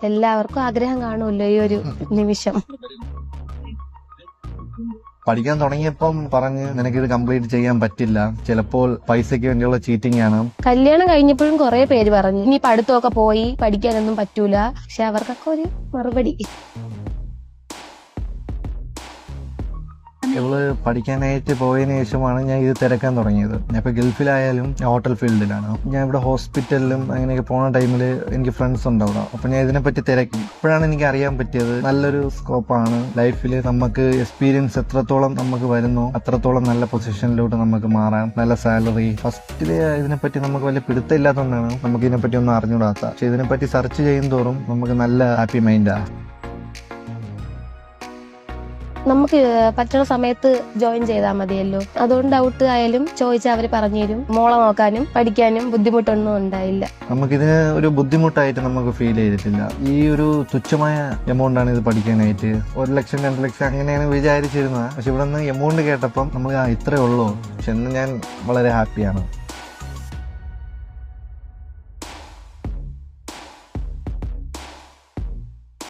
എല്ലാവർക്കും ആഗ്രഹം കാണുമല്ലോ ഈ ഒരു നിമിഷം. പഠിക്കാൻ തുടങ്ങിയപ്പം പറഞ്ഞ് നിനക്കിത് കംപ്ലീറ്റ് ചെയ്യാൻ പറ്റില്ല, ചിലപ്പോൾ പൈസയ്ക്ക് വേണ്ടിയുള്ള ചീറ്റിംഗ് ആണ്. കല്യാണം കഴിഞ്ഞപ്പോഴും കുറെ പേര് പറഞ്ഞു ഇനി പഠിത്തമൊക്കെ പോയി പഠിക്കാനൊന്നും പറ്റൂല. പക്ഷെ അവർക്കൊക്കെ ഒരു മറുപടി. ഇവള് പഠിക്കാനായിട്ട് പോയതിനു ശേഷമാണ് ഞാൻ ഇത് തിരക്കാൻ തുടങ്ങിയത്. ഞാൻ ഇപ്പൊ ഗൾഫിലായാലും ഹോട്ടൽ ഫീൽഡിലാണ്. ഞാൻ ഇവിടെ ഹോസ്പിറ്റലിലും അങ്ങനെയൊക്കെ പോണ ടൈമിൽ എനിക്ക് ഫ്രണ്ട്സ് ഉണ്ടാവും. അപ്പൊ ഞാൻ ഇതിനെപ്പറ്റി തിരക്കി. ഇപ്പോഴാണ് എനിക്ക് അറിയാൻ പറ്റിയത് നല്ലൊരു സ്കോപ്പാണ് ലൈഫിൽ. നമുക്ക് എക്സ്പീരിയൻസ് എത്രത്തോളം നമുക്ക് വരുന്നു അത്രത്തോളം നല്ല പൊസിഷനിലോട്ട് നമുക്ക് മാറാം, നല്ല സാലറി. ഫസ്റ്റില് ഇതിനെപ്പറ്റി നമുക്ക് വലിയ പിടുത്തമില്ലാത്തതുകൊണ്ടാണ് നമുക്ക് ഇതിനെപ്പറ്റി ഒന്നും അറിഞ്ഞുകൂടാത്ത. പക്ഷെ ഇതിനെപ്പറ്റി സെർച്ച് ചെയ്യും തോറും നമുക്ക് നല്ല ഹാപ്പി മൈൻഡാണ്. നമുക്ക് പറ്റുന്ന സമയത്ത് ജോയിൻ ചെയ്താൽ മതിയല്ലോ. അതുകൊണ്ട് ഡൗട്ട് ആയാലും ചോദിച്ചാൽ അവർ പറഞ്ഞു തരും. മോളെ നോക്കാനും പഠിക്കാനും ബുദ്ധിമുട്ടൊന്നും ഉണ്ടായില്ല. നമുക്കിതിന് ഒരു ബുദ്ധിമുട്ടായിട്ട് നമുക്ക് ഫീൽ ചെയ്തിട്ടില്ല. ഈ ഒരു തുച്ഛമായ എമൗണ്ടാണ് ഇത് പഠിക്കാനായിട്ട്. 1 ലക്ഷം 2 ലക്ഷം അങ്ങനെയാണ് വിചാരിച്ചിരുന്നത്. പക്ഷെ ഇവിടെ നിന്ന് എമൗണ്ട് കേട്ടപ്പം നമുക്ക് ഇത്രയേ ഉള്ളൂ. പക്ഷെ ഇന്ന് ഞാൻ വളരെ ഹാപ്പിയാണ്.